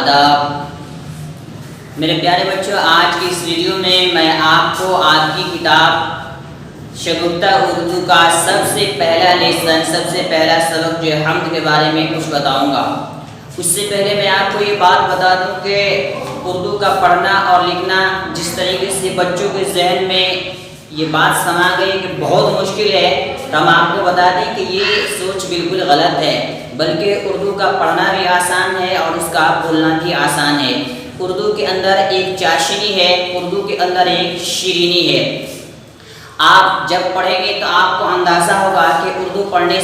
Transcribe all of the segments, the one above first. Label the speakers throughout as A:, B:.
A: आदाब। मेरे प्यारे बच्चों, आज की इस वीडियो में मैं आपको आपकी किताब शगुफ्ता उर्दू का सबसे पहला लेसन, सबसे पहला सबक जो है हम्द के बारे में कुछ बताऊंगा। उससे पहले मैं आपको ये बात बता दूं कि उर्दू का पढ़ना और लिखना जिस तरीके से बच्चों के जहन में ये बात समा गई कि बहुत मुश्किल है, तो हम आपको बता दें कि ये सोच बिल्कुल गलत है, बल्कि उर्दू का पढ़ना भी आसान है और उसका बोलना भी आसान है। उर्दू के अंदर एक चाशनी है, उर्दू के अंदर एक शीरीनी है। आप जब पढ़ेंगे तो आपको अंदाज़ा होगा कि उर्दू पढ़ने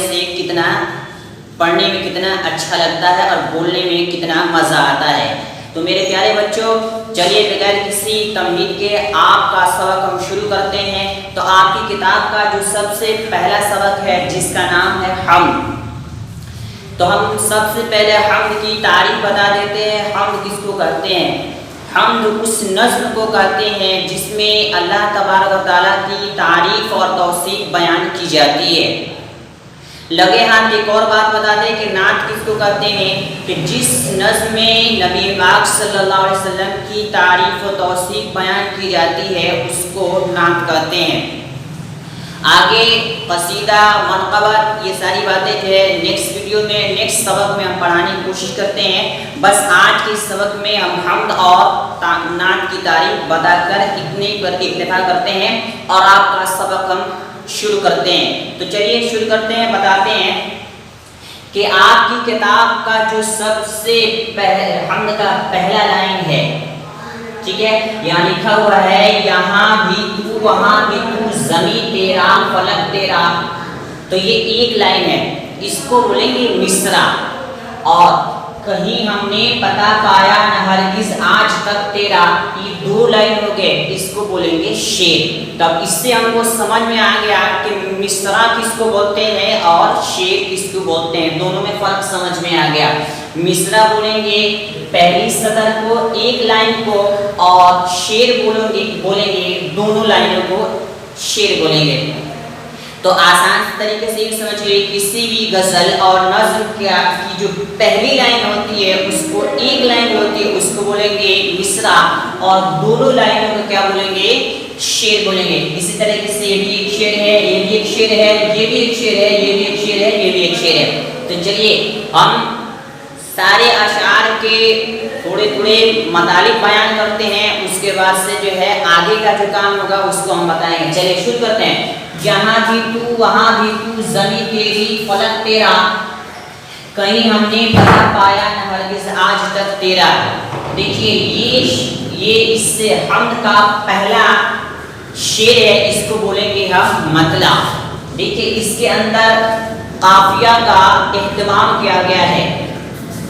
A: में कितना अच्छा लगता है और बोलने में कितना मज़ा आता है। तो मेरे प्यारे बच्चों, चलिए बगैर किसी तमहीद के आपका सबक हम शुरू करते हैं। तो आपकी किताब का जो सबसे पहला सबक है जिसका नाम है हम्द, तो हम सबसे पहले हम्द की तारीफ बता देते हैं। हम्द किसको कहते हैं? हम्द उस नज़्म को कहते हैं जिसमें अल्लाह तबारक व तआला की तारीफ और तौसीफ बयान की जाती है। लगे हाथ एक और बात बता दें कि नात किसको कहते हैं कि जिस नज़्म में नबी पाक सल्लल्लाहु अलैहि वसल्लम की तारीफ और तौसीफ बयान की जाती है उसको नात कहते हैं। आगे कसीदा, मनक़बत, ये सारी बातें जो है नेक्स्ट वीडियो में, नेक्स्ट सबक में हम पढ़ाने की कोशिश करते हैं। बस आज के सबक में हम हम्द और नात की तारीफ बताकर इतने पर इक्तफा करते हैं और आपका सबक हम शुरू करते हैं। तो चलिए शुरू करते हैं। बताते हैं कि आपकी किताब का जो सबसे हम्द का पहला लाइन है, ठीक है, यहाँ लिखा हुआ है यहाँ भी तू वहाँ भी तू, ज़मीं तेरा फलक तेरा। तो ये एक लाइन है, इसको बोलेंगे मिसरा। और कहीं हमने पता पाया न हरगिज़ आज तक तेरा, ये दो लाइन हो गए, इसको बोलेंगे शेर। तब इससे हमको समझ में आ गया कि मिसरा किसको बोलते हैं और शेर किसको बोलते हैं, दोनों में फ़र्क समझ में आ गया। मिसरा बोलेंगे पहली सतर को, एक लाइन को, और शेर बोलेंगे दोनों लाइनों को शेर बोलेंगे। तो आसान तरीके से ये समझिए, किसी भी गज़ल और नज़्म की जो पहली लाइन होती है उसको, एक लाइन होती है उसको बोलेंगे मिसरा, और दोनों लाइनों को क्या बोलेंगे? शेर बोलेंगे। इसी तरीके से ये भी एक शेर है, ये भी एक शेर है, ये भी एक शेर है, ये भी एक शेर है, ये भी एक शेर है। तो चलिए हम सारे अशार के थोड़े थोड़े मतलब बयान करते हैं, उसके बाद से जो है आगे का जो काम होगा उसको हम बताएंगे। चलिए शुरू करते हैं। यहाँ भी तू वहाँ भी तू, ज़मीं तेरी फलक तेरा, कहीं हमने पता पाया न हरगिज़ आज तक तेरा। देखिए ये इससे हम्द का पहला शेर है, इसको बोलेंगे हम मतला। देखिए इसके अंदर काफिया का एहतमाम किया गया है,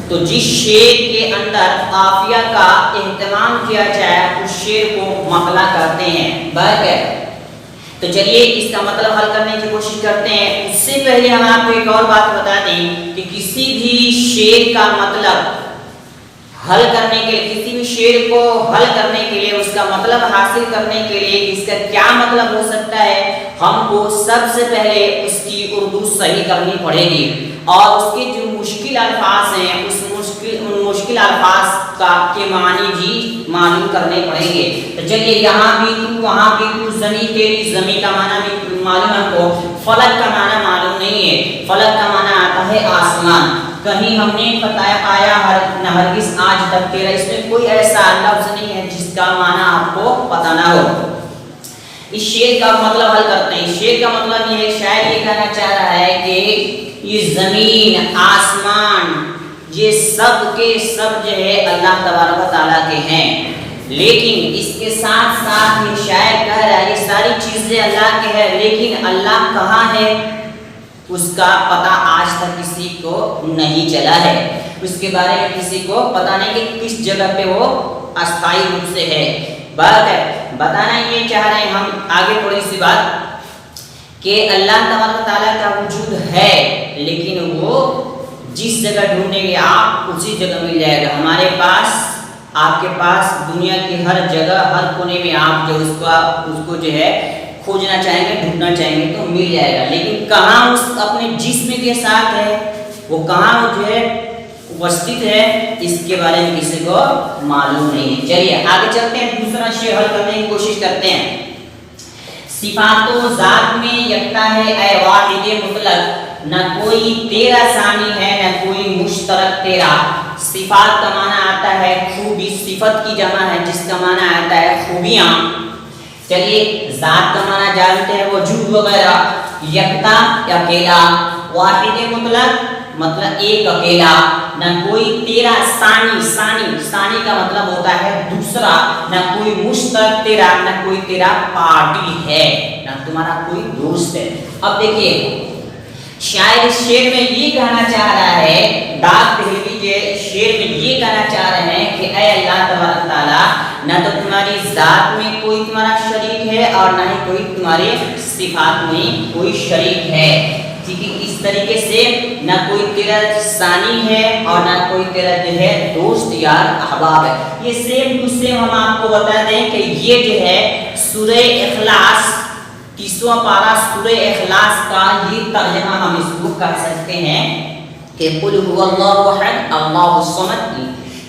A: तो जिस शेर के अंदर काफिया का एहतमाम किया जाए उस शेर को मतला कहते हैं। बराबर। तो चलिए इसका मतलब हल करने की कोशिश करते हैं। उससे पहले हम आपको एक और बात बता दें कि किसी भी शेर का मतलब हल करने के लिए, किसी भी शेर को हल करने के लिए, उसका मतलब हासिल करने के लिए इसका क्या मतलब हो सकता है, हमको सबसे पहले उसकी उर्दू सही करनी पड़ेगी और उसके जो मुश्किल अल्फाज हैं उन मुश्किल अल्फाज के मानी भी मालूम करने पड़ेंगे। तो चलिए यहाँ भी तू वहाँ भी तू, ज़मीं तेरी, ज़मीं का माना भी मालूम हमको, फलक का माना मालूम नहीं है। फलक का माना आता है आसमान। कहीं हमने पाया हरगिज़ आज तक तेरा, इसमें कोई ऐसा लफ्ज़ नहीं है जिसका माना आपको पता ना हो। इस शेर का मतलब हल करते हैं। शेर का मतलब ये है, शायर ये कहना चाह रहा है कि ये ज़मीन, आसमान, ये सब के सब जो है अल्लाह तबारक व तआला के हैं, लेकिन इसके साथ साथ ये शायर कह रहा है ये सारी चीज़ें अल्लाह के हैं, लेकिन अल्लाह कहाँ है उसका पता आज तक किसी को नहीं चला है। उसके बारे में किसी को पता नहीं कि किस जगह पे वो अस्थायी रूप से है। बात है बताना ये चाह रहे हैं हम आगे थोड़ी सी बात कि अल्लाह तबारक व तआला का वजूद है, लेकिन वो जिस जगह ढूंढेंगे आप उसी जगह मिल जाएगा। हमारे पास, आपके पास दुनिया की हर जगह, हर कोने में आप जो उसको जो है खोजना चाहेंगे, ढूंढना चाहेंगे तो मिल जाएगा। लेकिन कहाँ उस अपने जिस्म के साथ है, वो कहाँ जो है उपस्थित है, इसके बारे में किसी को मालूम नहीं है। चलिए आगे चलते हैं, दूसरा शेर हल करने की कोशिश करते हैं। सिफातो जात में यकता है ऐ वाहिद मुतलक, न कोई तेरा सानी है न कोई मुश्तरक तेरा। सिफात का माना आता है खूबी, सिफत की जमा है जिसका माना आता है खूबियां। चलिए जात का माना जानते हैं वजूद वगैरह, यकता अकेला, वाहिद मुतलक मतलब एक अकेला, न कोई तेरा सानी, सानी का मतलब होता है दूसरा, न कोई मुश्तरक तेरा, न कोई तेरा पार्टी है, न तुम्हारा कोई दोस्त है। अब देखिए शायद इस शेर में ये कहना चाह रहा है, दाद दहलवी के शेर में ये कहना चाह रहे हैं कि ऐ अल्लाह तबारक ताला, न तो तुम्हारी जात में कोई तुम्हारा शरीक है और न ही कोई तुम्हारे सिफात में कोई शरीक है। ठीक है, इस तरीके से न कोई तेरा सानी है और न कोई तेरा जो है दोस्त यार अहबाब है। ये सेम टू सेम हम आपको बता दें कि ये जो है सूरह इखलास 30वां पारा सूरह इखलास का ये तर्जुमा हम इसको कर सकते हैं कि कुल हुवल्लाहु अहद अल्लाहु समद,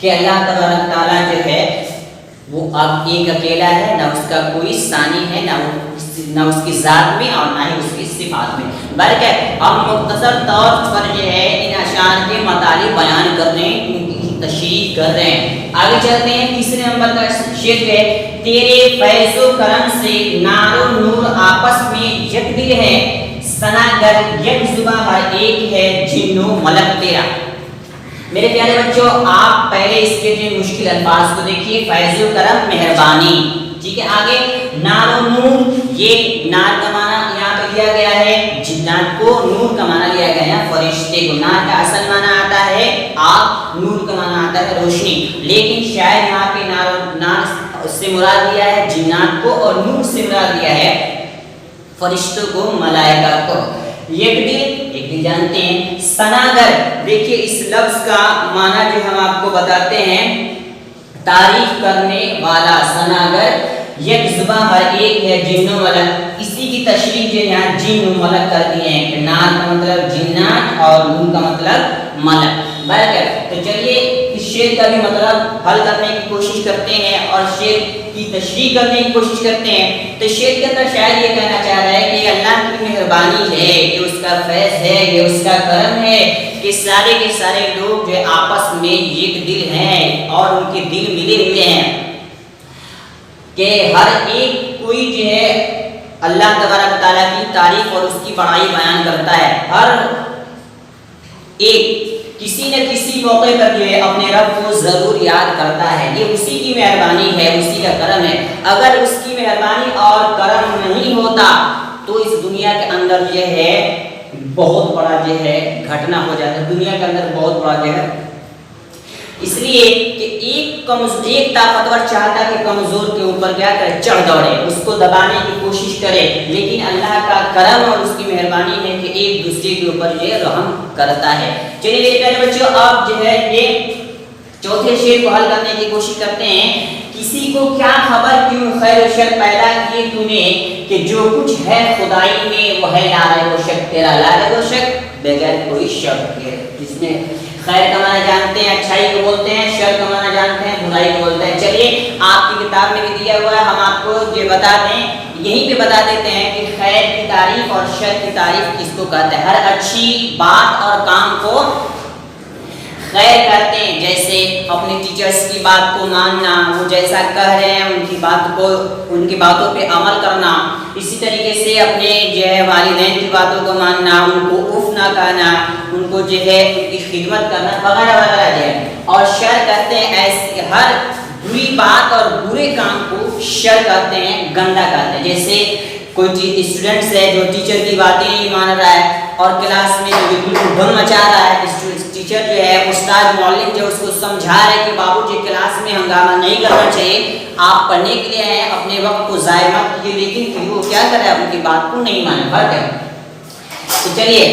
A: कि अल्लाह तबारक ताला जो है वो अब एक अकेला है, ना उसका कोई सानी है, ना उसकी जात में और ना ही उसकी सिफात में। बल्कि हम मुख्तसर तौर पर जो है इन अशार के मतलब बयान कर रहे हैं, उनकी तशरीह कर रहे हैं। आगे चलते हैं, तीसरे नंबर का शेर है, तेरे फैज़ो करम से नारो नूर आपस में यकदिल है, सनागर यक जुबां हर एक है जिन्नो मलक तेरा। मेरे प्यारे बच्चों, आप पहले इसके जो मुश्किल अल्फाज को देखिए, फैज़ो करम मेहरबानी, ठीक है। आगे नारो नूर, ये नार का माना यहाँ पे लिया गया है जिन्नात को, नूर का माना लिया गया है फरिश्ते को। नार का असल माना आता है आग, नूर का माना आता है रोशनी, लेकिन शायद यहाँ पे नार से मुराद लिया है जिन्नात को और नूर से मुराद लिया है फरिश्तों को, मलाइका को। एक दिल जानते हैं, सनागर, देखिए इस लफ्ज का माना जो हम आपको बताते हैं तारीफ करने वाला, सनागर यक जुबां हर एक है जिन्नो मलक, इसी की तशरीह जो यहाँ जिन्न मलक कर दिए हैं, नार का मतलब जिन्नात और नून का मतलब मलक। बराबर, तो चलिए इस शेर का भी मतलब हल करने की कोशिश करते हैं और शेर की तशरीह करने की कोशिश करते हैं। तो शेर के अंदर शायद ये कहना चाह रहा है कि अल्लाह की मेहरबानी है, ये उसका फैज़ है, ये उसका करम है कि सारे के सारे लोग जो आपस में एक दिल हैं और उनके दिल मिले हुए हैं, कि हर एक कोई जो है अल्लाह तबारक ताला की तारीफ और उसकी बड़ाई बयान करता है। हर एक किसी न किसी मौके पर जो है अपने रब को जरूर याद करता है, ये उसी की मेहरबानी है, उसी का करम है। अगर उसकी मेहरबानी और करम नहीं होता तो इस दुनिया के अंदर जो है बहुत बड़ा जो है घटना हो जाता है, दुनिया के अंदर बहुत बड़ा जो है, इसलिए कि एक ताकतवर चाहता कि कमजोर के ऊपर क्या करे, चढ़ दौड़े, उसको दबाने की कोशिश करे, लेकिन अल्लाह का करम और उसकी मेहरबानी है कि एक दूसरे के ऊपर ये रहम करता है। चलिए मेरे प्यारे बच्चों, अब जो है ये चौथे शेर को हल करने की कोशिश करते हैं। किसी को क्या खबर क्यों खैर और शर पैदा किए तूने, कि जो कुछ है खुदाई में वह ला रहे वो शक तेरा, ला रहे वो शक बगैर कोई शक के, जिसमें खैर का माना जानते हैं अच्छाई को बोलते हैं, शर का माना जानते हैं बुराई को बोलते हैं। चलिए आपकी किताब में भी दिया हुआ है, हम आपको ये बता दें, यहीं पे बता देते हैं कि खैर की तारीफ और शर की तारीफ किसको कहते हैं। हर अच्छी बात और काम को खैर कहते हैं, जैसे अपने टीचर्स की बात को मानना, वो जैसा कह रहे हैं उनकी बातों पे अमल करना, इसी तरीके से अपने जो है वालिदैन की बातों को मानना, उनको उफ ना कहना, उनको जो है उनकी खिदमत करना वगैरह वगैरह जो है। और शर कहते हैं ऐसे हर बुरी बात और बुरे काम को शर कहते हैं, गंदा कहते हैं। जैसे कोई स्टूडेंट्स है जो टीचर की बातें नहीं मान रहा है और क्लास में जो बिल्कुल धुन मचा रहा है, टीचर जो है उस्ताद मौलिम जो उसको समझा रहे कि बाबूजी क्लास में हंगामा नहीं करना चाहिए, आप पढ़ने के लिए आए, अपने वक्त को ज़ाया मत कीजिए, लेकिन फिर वो क्या करे, उनकी बात को नहीं माने। फर्क है। तो चलिए,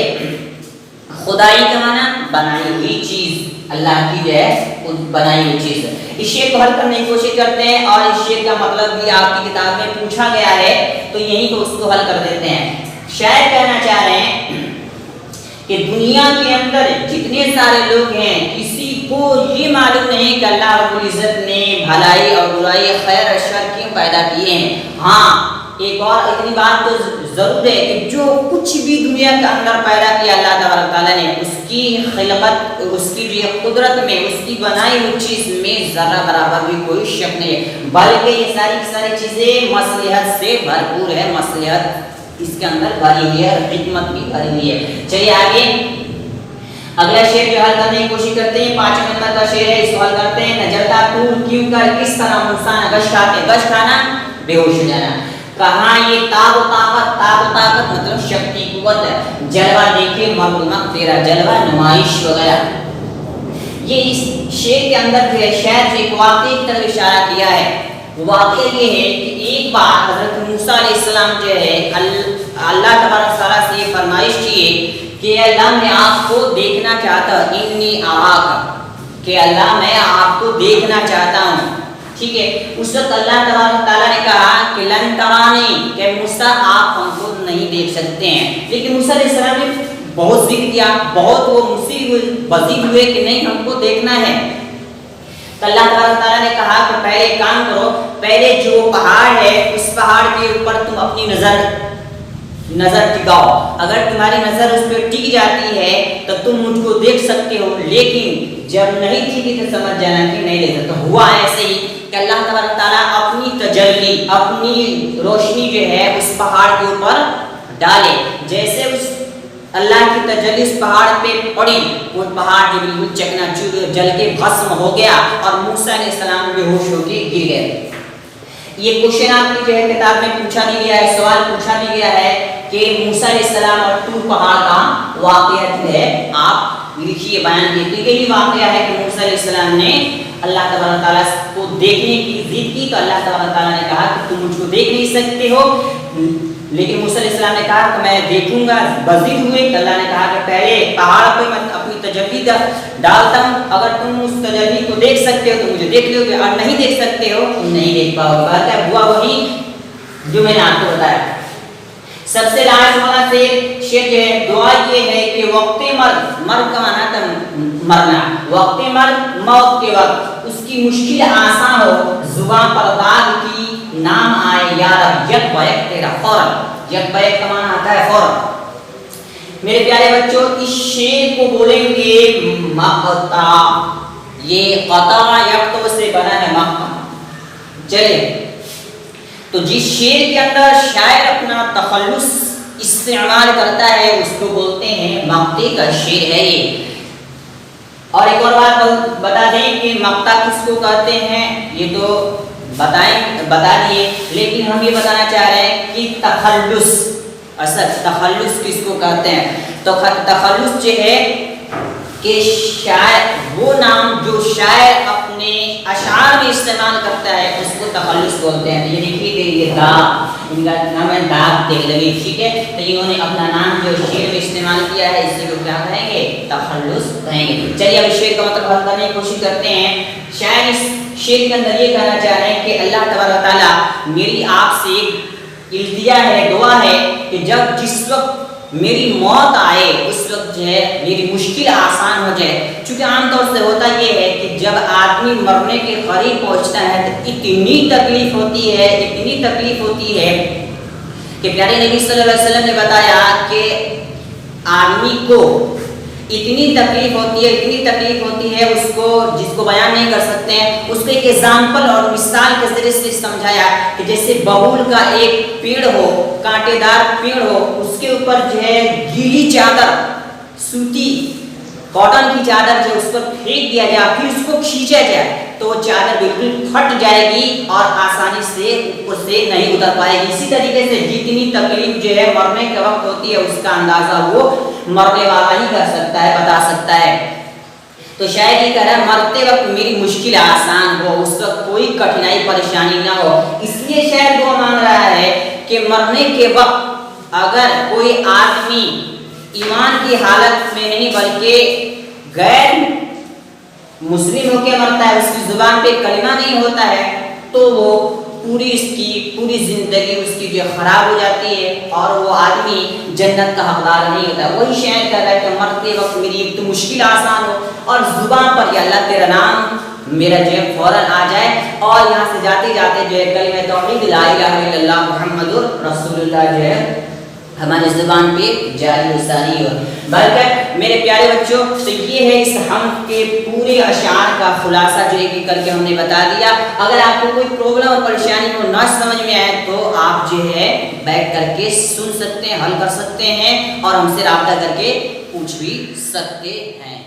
A: खुदाई का माना बनाई हुई चीज, अल्लाह की जो है बनाई हुई चीज। इस शेर को हल करने की कोशिश करते हैं और इस शेर का मतलब भी आपकी किताब में पूछा गया है, तो यही तो उसको हल कर देते हैं। शायद कहना चाह रहे हैं कि दुनिया के अंदर जितने सारे लोग हैं, किसी کو یہ معلوم نہیں کہ اللہ رب العزت نے بھلائی اور برائی خیر اور شر کیوں پیدا کیے ہیں۔ ہاں ایک اور اتنی بات تو ضرور ہے کہ جو کچھ بھی دنیا کے اندر پیدا کیا اللہ تبارک تعالیٰ نے، اس کی خلقت، اس کی جو قدرت میں، اس کی بنائی ہوئی چیز میں ذرہ برابر بھی کوئی شک نہیں ہے، بلکہ یہ ساری کی ساری چیزیں مصلحت سے بھرپور ہے، مصلحت اس کے اندر بھری ہوئی ہے اور حکمت بھی بھری ہوئی ہے۔ چلیے آگے اگلا شعر جو حل کرنے کی کوشش کرتے ہیں، 5 نمبر کا شعر ہے، اس کو حل کرتے ہیں۔ نہ جلتا طور کیوں کر کس طرح موسیٰ نے گش کھاتے، گش کھانا بے ہوش ہو جانا۔ کہاں یہ تاب و طاقت مطلب شکتی قوت ہے، جلوہ دیکھے مردمک تیرا جلوہ نمائش وغیرہ۔ یہ اس شعر کے اندر جو ہے شاید ایک واقعے کی طرف اشارہ کیا ہے۔ واقعہ یہ ہے کہ ایک بار حضرت موسیٰ علیہ السلام جو ہے اللہ تبارک تعالیٰ سے یہ فرمائش کیے کہ اللہ میں آپ کو دیکھنا چاہتا ہوں، انی اراک، کہ اللہ میں آپ کو دیکھنا چاہتا ہوں، ٹھیک ہے۔ اس وقت اللہ تبارک تعالیٰ نے کہا کہ لن ترانی، کہ موسیٰ آپ ہم کو نہیں دیکھ سکتے ہیں، لیکن موسیٰ علیہ السلام نے بہت ذکر کیا، بہت وہ مصیب بزید ہوئے کہ نہیں ہم کو دیکھنا ہے۔ تو اللہ تبارک تعالیٰ نے کہا کہ پہلے کام کرو، پہلے جو پہاڑ ہے اس پہاڑ کے اوپر تم اپنی نظر ٹکاؤ، اگر تمہاری نظر اس پہ ٹک جاتی ہے تو تم مجھ کو دیکھ سکتے ہو، لیکن جب نہیں ٹکی تو سمجھ جانا کہ نہیں دیکھ سکتے۔ ہوا ایسے ہی کہ اللہ تبارک تعالیٰ اپنی تجلی، اپنی روشنی جو ہے اس پہاڑ کے اوپر ڈالے، جیسے اس اللہ کی تجلی اس پہاڑ پہ پڑی، وہ پہاڑ جو بالکل چکنا جل کے بھسم ہو گیا اور موسیٰ علیہ السلام بے ہوش ہو کے گر گئے۔ یہ کوشچن آپ کی جو ہے کتاب میں پوچھا بھی گیا ہے، سوال پوچھا بھی گیا ہے کہ موسیٰ علیہ السلام اور طور پہاڑ کا واقعہ جو ہے آپ لکھیے، بیان کیجیے۔ یہی واقعہ ہے کہ موسیٰ علیہ السلام نے اللہ تبارک تعالیٰ کو دیکھنے کی ضد کی، تو اللہ تبارک تعالیٰ نے کہا کہ تم مجھ کو دیکھ نہیں سکتے ہو، لیکن موسیٰ علیہ السلام نے کہا کہ میں دیکھوں گا، بزید ہوئے۔ تو اللہ نے کہا کہ پہلے پہاڑ پہ میں اپنی تجلی ڈالتا ہوں، اگر تم اس تجلی کو دیکھ سکتے ہو تو مجھے دیکھ لو گے، اور نہیں دیکھ سکتے ہو تم نہیں دیکھ پاؤ گے۔ بات ہے ہوا وہی جو میں نے آپ کو بتایا۔ سب سے لاسٹ والا شعر جو ہے، دعا یہ ہے کہ وقت مرد کا معنی تھا مرنا، وقت مرد موت کے وقت اس کی مشکل آسان ہو، زبان پر داغ کی نام آئے یا رب، یک بیک تیرا فوراً، یک بیک کا معنی آتا ہے فوراً۔ میرے پیارے بچوں اس شعر کو بولیں گے مقطع، یہ قطع یقطع سے بنا ہے مقطع۔ چلے تو جس شعر کے اندر شاعر اپنا تخلص استعمال کرتا ہے اس کو بولتے ہیں مقطع کا شعر ہے یہ۔ اور ایک اور بات بتا دیں کہ مقطع کس کو کہتے ہیں، یہ تو بتا دیے، لیکن ہم یہ بتانا چاہ رہے ہیں کہ تخلص، اصل تخلص کس کو کہتے ہیں۔ تو تخلص جو ہے کہ شاعر، وہ نام جو شاعر اپنے اشعار میں استعمال کرتا ہے اس کو تخلص بولتے ہیں۔ یہ دیکھیے یہ داغ، ان کا نام ہے داغ دہلوی، ٹھیک ہے۔ تو انہوں نے اپنا نام جو شعر میں استعمال کیا ہے اس کو کیا کہیں گے، تخلص کہیں گے۔ چلیے اب شعر کا مطلب حل کرنے کی کوشش کرتے ہیں۔ شاعر اس شعر کے اندر یہ کہنا چاہ رہے ہیں کہ اللہ تبارک تعالیٰ میری آپ سے ایک التجا ہے، دعا ہے کہ جب جس وقت میری موت آئے اس وقت جو ہے میری مشکل آسان ہو جائے۔ چونکہ عام طور سے ہوتا یہ ہے کہ جب آدمی مرنے کے قریب پہنچتا ہے تو اتنی تکلیف ہوتی ہے، اتنی تکلیف ہوتی ہے کہ پیارے نبی صلی اللہ علیہ وسلم نے بتایا کہ آدمی کو اتنی تکلیف ہوتی ہے، اتنی تکلیف ہوتی ہے اس کو جس کو بیان نہیں کر سکتے ہیں۔ اس کو ایک ایگزامپل اور مثال کے ذریعے سے سمجھایا کہ جیسے ببول کا ایک پیڑ ہو، کانٹے دار پیڑ ہو، اس کے اوپر جو ہے گیلی چادر، سوتی کاٹن کی چادر جو اس پر پھینک دیا جائے، پھر اس کو کھینچا جائے تو وہ چادر بالکل پھٹ جائے گی اور آسانی سے اوپر سے نہیں اتر پائے گی۔ اسی طریقے سے جتنی تکلیف جو ہے مرنے کے وقت ہوتی ہے اس کا اندازہ وہ مرنے والا ہی کر سکتا ہے، بتا سکتا ہے۔ تو شاید یہ کہہ رہا ہے مرتے وقت میری مشکل آسان ہو، اس وقت کوئی کٹھنائی پریشانی نہ ہو۔ اس لیے شاید دعا مانگ رہا ہے کہ مرنے کے وقت اگر کوئی آدمی ایمان کی حالت میں نہیں بلکہ غیر مسلم ہو کے مرتا ہے، اس کی زبان پہ کلمہ نہیں ہوتا ہے، تو وہ پوری اس کی پوری زندگی اس کی جو خراب ہو جاتی ہے اور وہ آدمی جنت کا حقدار نہیں ہوتا. وہی شاعر کہہ رہا ہے کہ مرتے وقت میری ایک تو مشکل آسان ہو اور زبان پر یا اللہ تیرا نام میرا جو ہے فوراً آ جائے اور یہاں سے جاتے جاتے جو ہے کلمہ توحید لا الہ الا اللہ محمد رسول اللہ جو ہے ہماری زبان پہ جاری و ساری ہو. بلکہ میرے پیارے بچوں تو یہ ہے اس حمد کے پورے اشعار کا خلاصہ جو ہے کر کے ہم نے بتا دیا. اگر آپ کو کوئی پرابلم اور پریشانی کو نہ سمجھ میں آئے تو آپ جو ہے بیٹھ کر کے سن سکتے ہیں, حل کر سکتے ہیں اور ہم سے رابطہ کر کے پوچھ بھی سکتے ہیں.